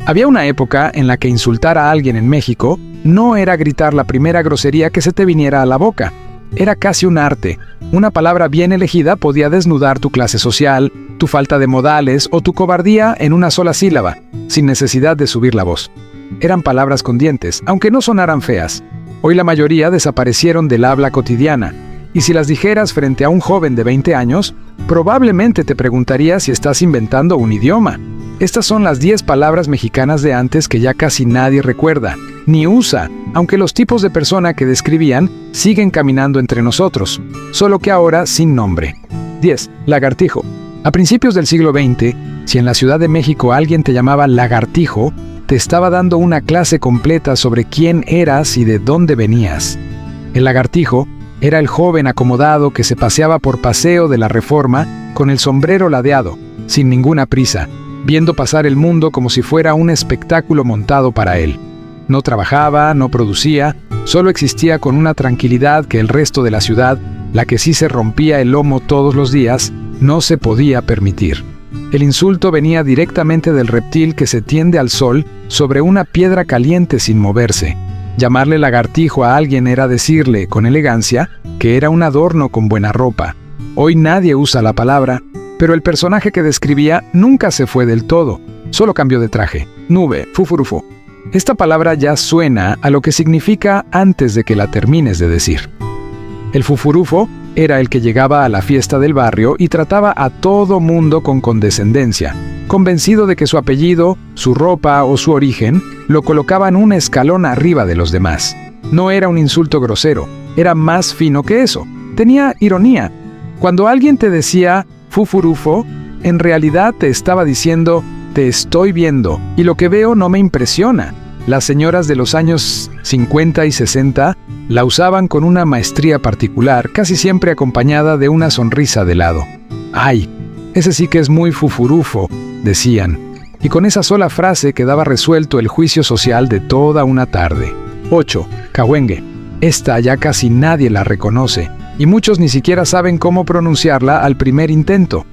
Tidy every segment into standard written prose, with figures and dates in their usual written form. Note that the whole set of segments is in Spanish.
Había una época en la que insultar a alguien en México no era gritar la primera grosería que se te viniera a la boca. Era casi un arte. Una palabra bien elegida podía desnudar tu clase social, tu falta de modales o tu cobardía en una sola sílaba, sin necesidad de subir la voz. Eran palabras con dientes, aunque no sonaran feas. Hoy la mayoría desaparecieron del habla cotidiana, y si las dijeras frente a un joven de 20 años, probablemente te preguntaría si estás inventando un idioma. Estas son las 10 palabras mexicanas de antes que ya casi nadie recuerda, ni usa, aunque los tipos de persona que describían siguen caminando entre nosotros, solo que ahora sin nombre. 10. Lagartijo. A principios del siglo XX, si en la Ciudad de México alguien te llamaba lagartijo, te estaba dando una clase completa sobre quién eras y de dónde venías. El lagartijo era el joven acomodado que se paseaba por Paseo de la Reforma con el sombrero ladeado, sin ninguna prisa, viendo pasar el mundo como si fuera un espectáculo montado para él. No trabajaba, no producía, solo existía con una tranquilidad que el resto de la ciudad, la que sí se rompía el lomo todos los días, no se podía permitir. El insulto venía directamente del reptil que se tiende al sol sobre una piedra caliente sin moverse. Llamarle lagartijo a alguien era decirle, con elegancia, que era un adorno con buena ropa. Hoy nadie usa la palabra, pero el personaje que describía nunca se fue del todo, solo cambió de traje. Nube, fufurufo. Esta palabra ya suena a lo que significa antes de que la termines de decir. El fufurufo era el que llegaba a la fiesta del barrio y trataba a todo mundo con condescendencia, convencido de que su apellido, su ropa o su origen lo colocaban un escalón arriba de los demás. No era un insulto grosero, era más fino que eso. Tenía ironía. Cuando alguien te decía fufurufo, en realidad te estaba diciendo te estoy viendo y lo que veo no me impresiona. Las señoras de los años 50 y 60 la usaban con una maestría particular, casi siempre acompañada de una sonrisa de lado. ¡Ay! Ese sí que es muy fufurufo, decían. Y con esa sola frase quedaba resuelto el juicio social de toda una tarde. 8. Cahuengue. Esta ya casi nadie la reconoce, y muchos ni siquiera saben cómo pronunciarla al primer intento.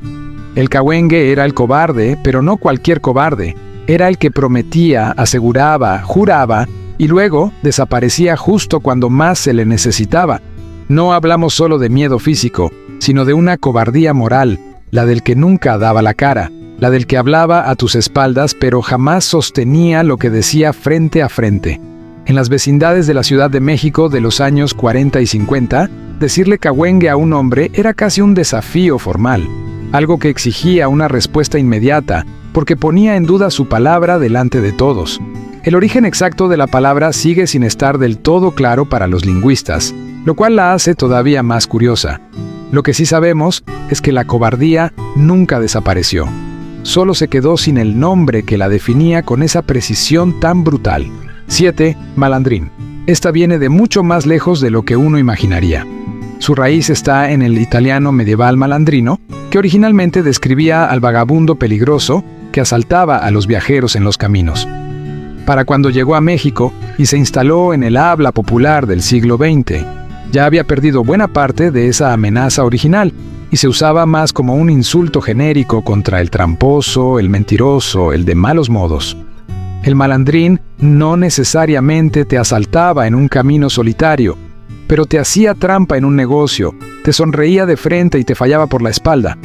El cahuengue era el cobarde, pero no cualquier cobarde. Era el que prometía, aseguraba, juraba, y luego desaparecía justo cuando más se le necesitaba. No hablamos solo de miedo físico, sino de una cobardía moral, la del que nunca daba la cara, la del que hablaba a tus espaldas pero jamás sostenía lo que decía frente a frente. En las vecindades de la Ciudad de México de los años 40 y 50, decirle cahuengue a un hombre era casi un desafío formal, algo que exigía una respuesta inmediata, porque ponía en duda su palabra delante de todos. El origen exacto de la palabra sigue sin estar del todo claro para los lingüistas, lo cual la hace todavía más curiosa. Lo que sí sabemos es que la cobardía nunca desapareció. Solo se quedó sin el nombre que la definía con esa precisión tan brutal. 7. Malandrín. Esta viene de mucho más lejos de lo que uno imaginaría. Su raíz está en el italiano medieval malandrino, que originalmente describía al vagabundo peligroso que asaltaba a los viajeros en los caminos. Para cuando llegó a México y se instaló en el habla popular del siglo XX, ya había perdido buena parte de esa amenaza original y se usaba más como un insulto genérico contra el tramposo, el mentiroso, el de malos modos. El malandrín no necesariamente te asaltaba en un camino solitario, pero te hacía trampa en un negocio, te sonreía de frente y te fallaba por la espalda.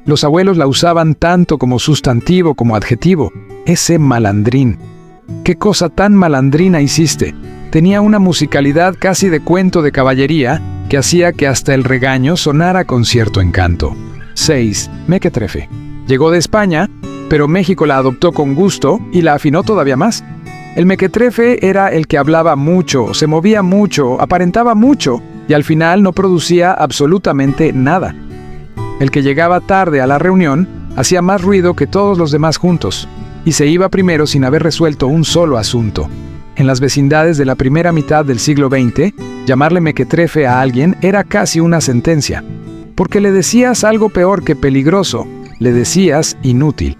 Los abuelos la usaban tanto como sustantivo como adjetivo. Ese malandrín. ¿Qué cosa tan malandrina hiciste? Tenía una musicalidad casi de cuento de caballería que hacía que hasta el regaño sonara con cierto encanto. 6. Mequetrefe. Llegó de España, pero México la adoptó con gusto y la afinó todavía más. El mequetrefe era el que hablaba mucho, se movía mucho, aparentaba mucho y al final no producía absolutamente nada. El que llegaba tarde a la reunión hacía más ruido que todos los demás juntos y se iba primero sin haber resuelto un solo asunto. En las vecindades de la primera mitad del siglo XX, llamarle mequetrefe a alguien era casi una sentencia, porque le decías algo peor que peligroso, le decías inútil.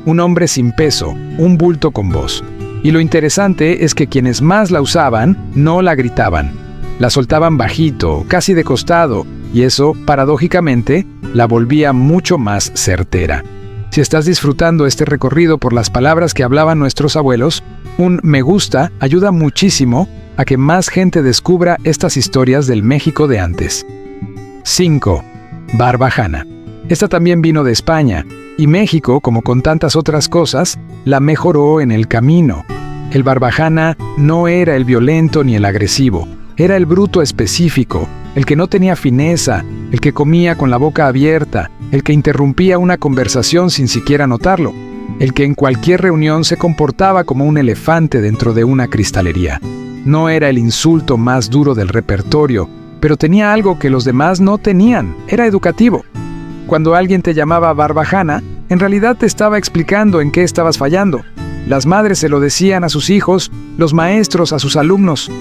Un hombre sin peso, un bulto con voz. Y lo interesante es que quienes más la usaban no la gritaban. La soltaban bajito, casi de costado, y eso, paradójicamente, la volvía mucho más certera. Si estás disfrutando este recorrido por las palabras que hablaban nuestros abuelos, un me gusta ayuda muchísimo a que más gente descubra estas historias del México de antes. 5. Barbajana. Esta también vino de España, y México, como con tantas otras cosas, la mejoró en el camino. El barbajana no era el violento ni el agresivo, era el bruto específico, el que no tenía fineza, el que comía con la boca abierta, el que interrumpía una conversación sin siquiera notarlo, el que en cualquier reunión se comportaba como un elefante dentro de una cristalería. No era el insulto más duro del repertorio, pero tenía algo que los demás no tenían, era educativo. Cuando alguien te llamaba barbajana, en realidad te estaba explicando en qué estabas fallando. Las madres se lo decían a sus hijos, los maestros a sus alumnos.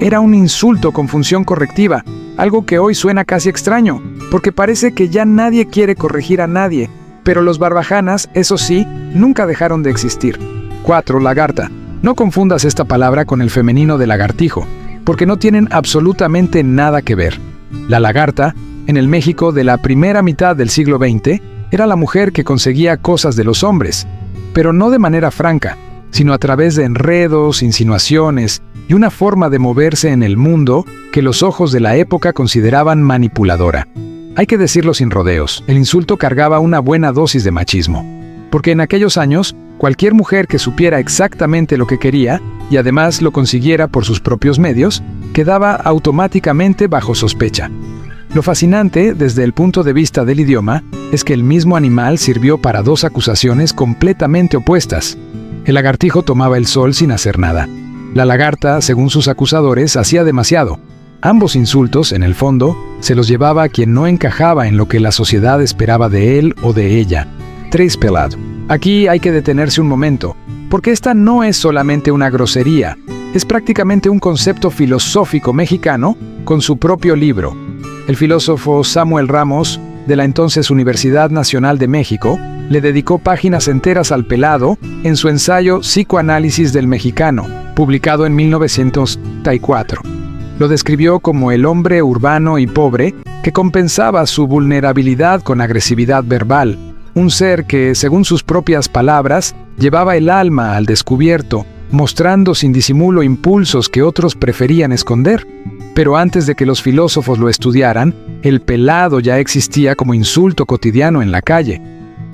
Era un insulto con función correctiva, algo que hoy suena casi extraño, porque parece que ya nadie quiere corregir a nadie, pero los barbajanas, eso sí, nunca dejaron de existir. 4. Lagarta. No confundas esta palabra con el femenino de lagartijo, porque no tienen absolutamente nada que ver. La lagarta, en el México de la primera mitad del siglo XX, era la mujer que conseguía cosas de los hombres, pero no de manera franca, sino a través de enredos, insinuaciones y una forma de moverse en el mundo que los ojos de la época consideraban manipuladora. Hay que decirlo sin rodeos, el insulto cargaba una buena dosis de machismo, porque en aquellos años, cualquier mujer que supiera exactamente lo que quería, y además lo consiguiera por sus propios medios, quedaba automáticamente bajo sospecha. Lo fascinante, desde el punto de vista del idioma, es que el mismo animal sirvió para dos acusaciones completamente opuestas. El lagartijo tomaba el sol sin hacer nada. La lagarta, según sus acusadores, hacía demasiado. Ambos insultos, en el fondo, se los llevaba a quien no encajaba en lo que la sociedad esperaba de él o de ella. 3. Pelado. Aquí hay que detenerse un momento, porque esta no es solamente una grosería, es prácticamente un concepto filosófico mexicano con su propio libro. El filósofo Samuel Ramos, de la entonces Universidad Nacional de México, le dedicó páginas enteras al pelado en su ensayo Psicoanálisis del Mexicano, publicado en 1934. Lo describió como el hombre urbano y pobre que compensaba su vulnerabilidad con agresividad verbal, un ser que, según sus propias palabras, llevaba el alma al descubierto, mostrando sin disimulo impulsos que otros preferían esconder. Pero antes de que los filósofos lo estudiaran, el pelado ya existía como insulto cotidiano en la calle.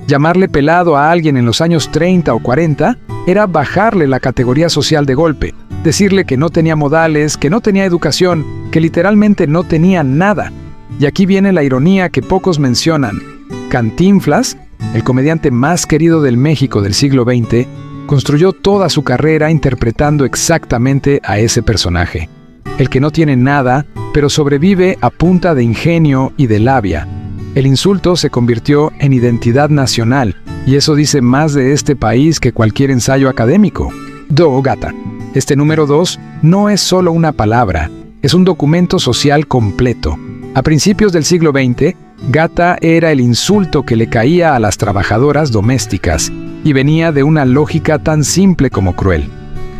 Llamarle pelado a alguien en los años 30 o 40 era bajarle la categoría social de golpe, decirle que no tenía modales, que no tenía educación, que literalmente no tenía nada. Y aquí viene la ironía que pocos mencionan. Cantinflas, el comediante más querido del México del siglo XX, construyó toda su carrera interpretando exactamente a ese personaje. El que no tiene nada, pero sobrevive a punta de ingenio y de labia. El insulto se convirtió en identidad nacional, y eso dice más de este país que cualquier ensayo académico. Gata. Este número 2 no es solo una palabra, es un documento social completo. A principios del siglo XX, gata era el insulto que le caía a las trabajadoras domésticas, y venía de una lógica tan simple como cruel.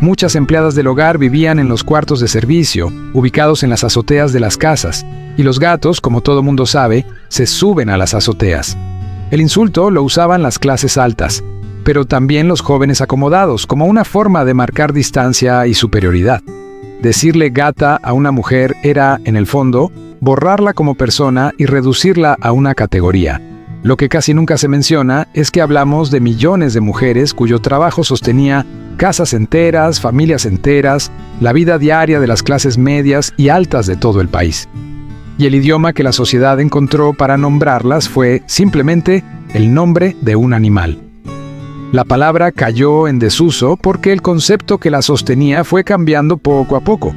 Muchas empleadas del hogar vivían en los cuartos de servicio, ubicados en las azoteas de las casas, y los gatos, como todo mundo sabe, se suben a las azoteas. El insulto lo usaban las clases altas, pero también los jóvenes acomodados, como una forma de marcar distancia y superioridad. Decirle gata a una mujer era, en el fondo, borrarla como persona y reducirla a una categoría. Lo que casi nunca se menciona es que hablamos de millones de mujeres cuyo trabajo sostenía casas enteras, familias enteras, la vida diaria de las clases medias y altas de todo el país. Y el idioma que la sociedad encontró para nombrarlas fue simplemente el nombre de un animal. La palabra cayó en desuso porque el concepto que la sostenía fue cambiando poco a poco,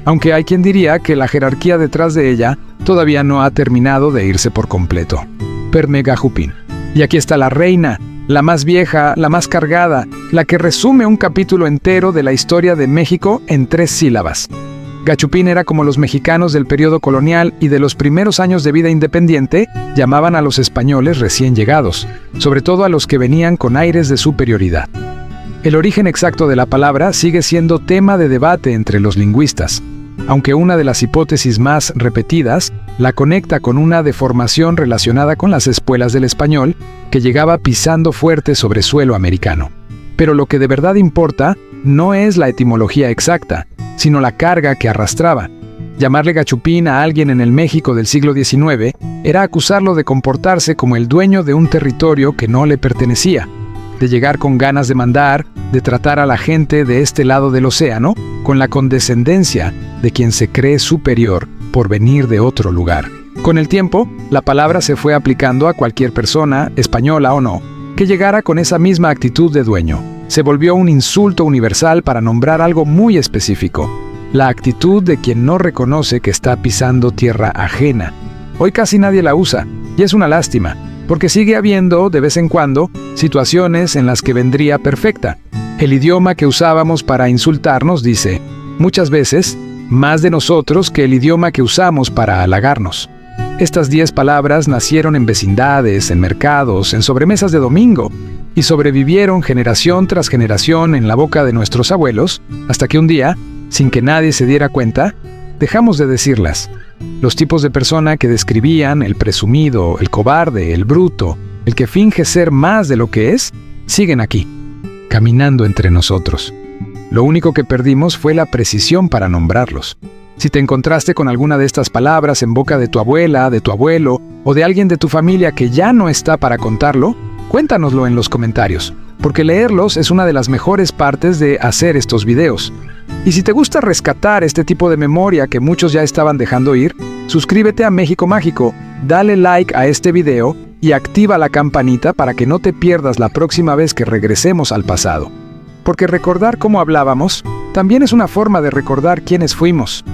aunque hay quien diría que la jerarquía detrás de ella todavía no ha terminado de irse por completo. Permegajupín. Y aquí está la reina, la más vieja, la más cargada, la que resume un capítulo entero de la historia de México en 3 sílabas. Gachupín era como los mexicanos del periodo colonial y de los primeros años de vida independiente llamaban a los españoles recién llegados, sobre todo a los que venían con aires de superioridad. El origen exacto de la palabra sigue siendo tema de debate entre los lingüistas. aunque una de las hipótesis más repetidas la conecta con una deformación relacionada con las espuelas del español que llegaba pisando fuerte sobre suelo americano. Pero lo que de verdad importa no es la etimología exacta, sino la carga que arrastraba. Llamarle gachupín a alguien en el México del siglo XIX era acusarlo de comportarse como el dueño de un territorio que no le pertenecía, de llegar con ganas de mandar, de tratar a la gente de este lado del océano con la condescendencia de quien se cree superior por venir de otro lugar. Con el tiempo, la palabra se fue aplicando a cualquier persona, española o no, que llegara con esa misma actitud de dueño. Se volvió un insulto universal para nombrar algo muy específico: la actitud de quien no reconoce que está pisando tierra ajena. Hoy casi nadie la usa, y es una lástima, porque sigue habiendo, de vez en cuando, situaciones en las que vendría perfecta. El idioma que usábamos para insultarnos dice, muchas veces, más de nosotros que el idioma que usamos para halagarnos. Estas 10 palabras nacieron en vecindades, en mercados, en sobremesas de domingo, y sobrevivieron generación tras generación en la boca de nuestros abuelos, hasta que un día, sin que nadie se diera cuenta, dejamos de decirlas. Los tipos de persona que describían el presumido, el cobarde, el bruto, el que finge ser más de lo que es, siguen aquí, caminando entre nosotros. Lo único que perdimos fue la precisión para nombrarlos. Si te encontraste con alguna de estas palabras en boca de tu abuela, de tu abuelo o de alguien de tu familia que ya no está para contarlo, cuéntanoslo en los comentarios, porque leerlos es una de las mejores partes de hacer estos videos. Y si te gusta rescatar este tipo de memoria que muchos ya estaban dejando ir, suscríbete a México Mágico, dale like a este video y activa la campanita para que no te pierdas la próxima vez que regresemos al pasado. Porque recordar cómo hablábamos también es una forma de recordar quiénes fuimos.